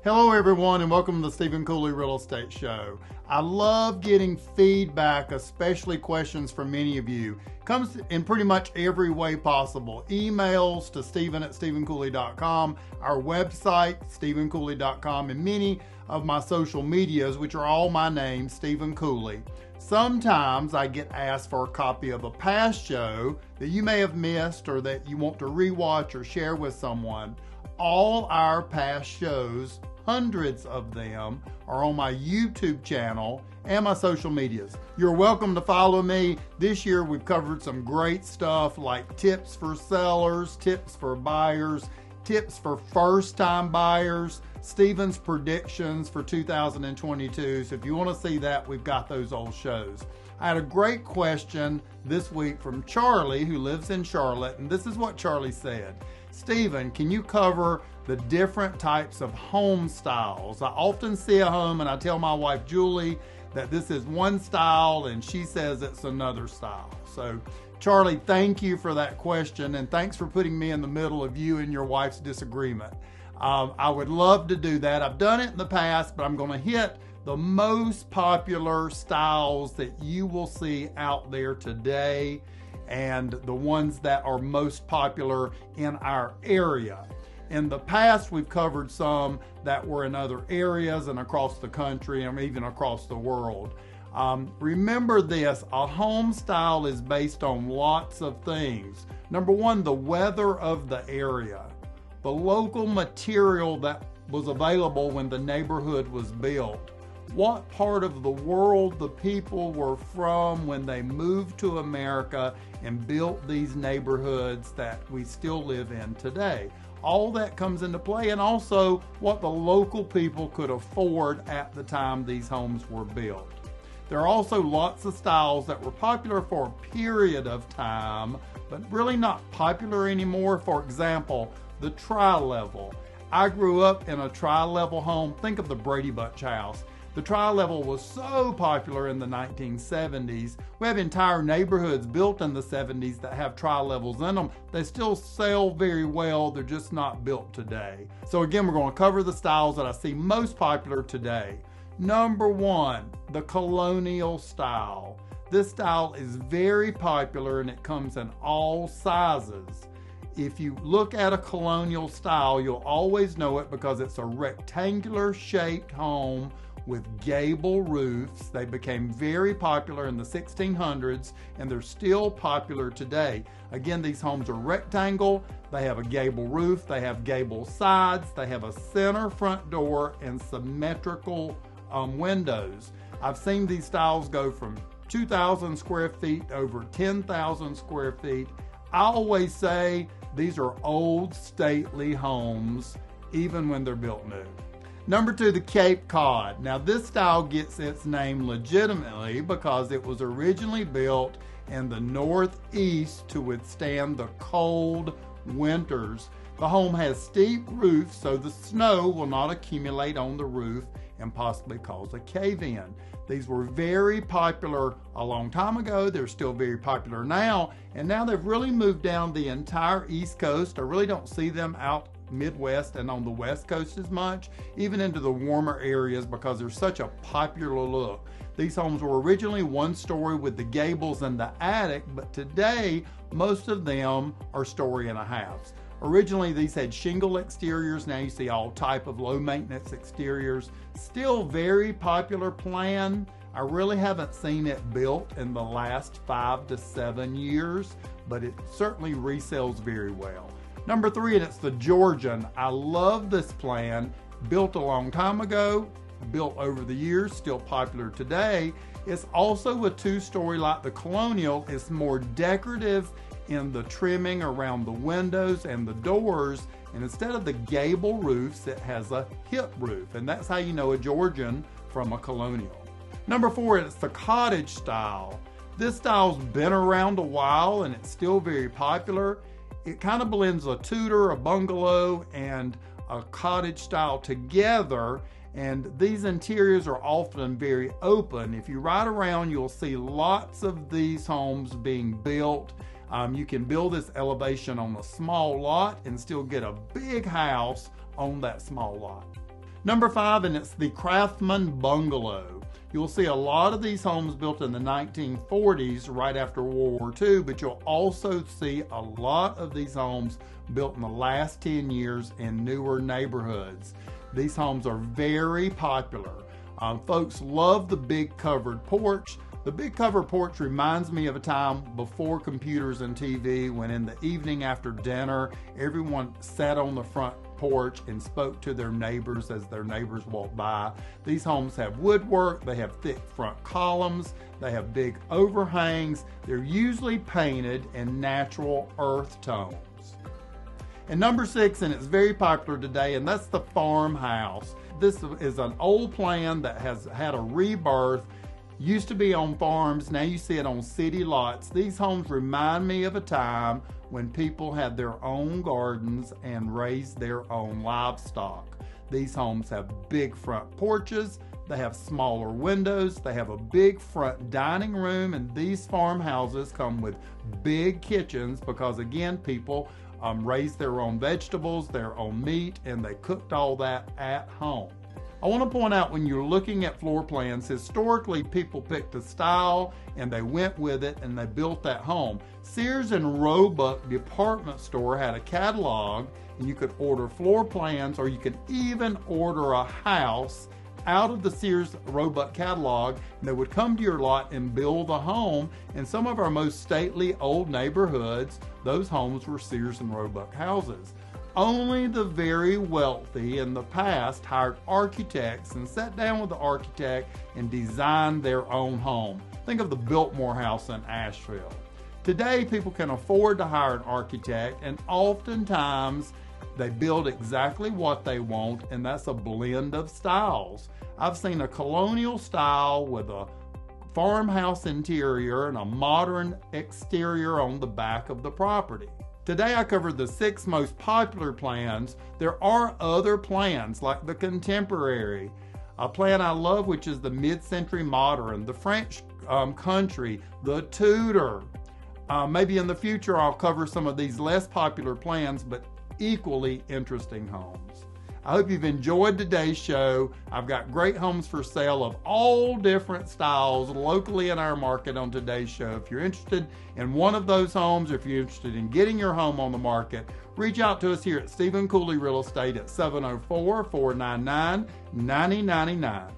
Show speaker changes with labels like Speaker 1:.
Speaker 1: Hello everyone and welcome to the Stephen Cooley Real Estate Show. I love getting feedback, especially questions from many of you. Comes in pretty much every way possible. Emails to stephen@stephencooley.com, our website, stephencooley.com, and many of my social medias, which are all my name, Stephen Cooley. Sometimes I get asked for a copy of a past show that you may have missed or that you want to rewatch or share with someone. All our past shows, hundreds of them, are on my YouTube channel and my social medias. You're welcome to follow me. This year we've covered some great stuff like tips for sellers, tips for buyers, tips for first-time buyers, Stephen's predictions for 2022. So if you want to see that, we've got those old shows. I had a great question this week from Charlie, who lives in Charlotte, and this is what Charlie said. Stephen, can you cover the different types of home styles? I often see a home and I tell my wife Julie that this is one style and she says it's another style. So Charlie, thank you for that question and thanks for putting me in the middle of you and your wife's disagreement. I would love to do that. I've done it in the past, but I'm going to hit the most popular styles that you will see out there today and the ones that are most popular in our area. In the past, we've covered some that were in other areas and across the country and even across the world. Remember this, a home style is based on lots of things. Number one, the weather of the area, the local material that was available when the neighborhood was built, what part of the world the people were from when they moved to America and built these neighborhoods that we still live in today. All that comes into play, and also what the local people could afford at the time these homes were built. There are also lots of styles that were popular for a period of time, but really not popular anymore. For example, the tri-level. I grew up in a tri-level home. Think of the Brady Bunch house. The tri-level was so popular in the 1970s. We have entire neighborhoods built in the 70s that have tri-levels in them. They still sell very well, they're just not built today. So again, we're going to cover the styles that I see most popular today. Number one, the Colonial style. This style is very popular and it comes in all sizes. If you look at a Colonial style, you'll always know it because it's a rectangular shaped home with gable roofs. They became very popular in the 1600s and they're still popular today. Again, these homes are rectangle, they have a gable roof, they have gable sides, they have a center front door and symmetrical windows. I've seen these styles go from 2,000 square feet over 10,000 square feet. I always say these are old stately homes even when they're built new. Number two, the Cape Cod. Now this style gets its name legitimately because it was originally built in the Northeast to withstand the cold winters. The home has steep roofs so the snow will not accumulate on the roof and possibly cause a cave-in. These were very popular a long time ago. They're still very popular now, and now they've really moved down the entire East Coast. I really don't see them out Midwest and on the West Coast as much, even into the warmer areas because they're such a popular look. These homes were originally one story with the gables and the attic, but today most of them are story and a halves. Originally these had shingle exteriors, now you see all type of low maintenance exteriors. Still very popular plan. I really haven't seen it built in the last 5 to 7 years, but it certainly resells very well. Number three, and it's the Georgian. I love this plan. Built a long time ago, built over the years, still popular today. It's also a two-story like the Colonial. It's more decorative in the trimming around the windows and the doors, and instead of the gable roofs, it has a hip roof, and that's how you know a Georgian from a Colonial. Number four, it's the Cottage style. This style's been around a while and it's still very popular. It kind of blends a Tudor, a bungalow, and a cottage style together, and these interiors are often very open. If you ride around, you'll see lots of these homes being built. You can build this elevation on a small lot and still get a big house on that small lot. Number 5, and it's the Craftsman bungalow. You'll see a lot of these homes built in the 1940s, right after World War II, but you'll also see a lot of these homes built in the last 10 years in newer neighborhoods. These homes are very popular. Folks love the big covered porch. The big covered porch reminds me of a time before computers and TV, when in the evening after dinner, everyone sat on the front porch and spoke to their neighbors as their neighbors walked by. These homes have woodwork, they have thick front columns, they have big overhangs. They're usually painted in natural earth tones. And number 6, and it's very popular today, and that's the farmhouse. This is an old plan that has had a rebirth. Used to be on farms, now you see it on city lots. These homes remind me of a time when people had their own gardens and raised their own livestock. These homes have big front porches, they have smaller windows, they have a big front dining room, and these farmhouses come with big kitchens because, again, people raised their own vegetables, their own meat, and they cooked all that at home. I want to point out, when you're looking at floor plans, historically people picked a style and they went with it and they built that home. Sears and Roebuck department store had a catalog, and you could order floor plans, or you could even order a house out of the Sears Roebuck catalog, and they would come to your lot and build a home. In some of our most stately old neighborhoods, those homes were Sears and Roebuck houses. Only the very wealthy in the past hired architects and sat down with the architect and designed their own home. Think of the Biltmore House in Asheville. Today, people can afford to hire an architect, and oftentimes they build exactly what they want, and that's a blend of styles. I've seen a colonial style with a farmhouse interior and a modern exterior on the back of the property. Today I covered the 6 most popular plans. There are other plans like the Contemporary, a plan I love, which is the Mid-Century Modern, the French Country, the Tudor. Maybe in the future I'll cover some of these less popular plans, but equally interesting homes. I hope you've enjoyed today's show. I've got great homes for sale of all different styles locally in our market on today's show. If you're interested in one of those homes, or if you're interested in getting your home on the market, reach out to us here at Stephen Cooley Real Estate at 704-499-9099.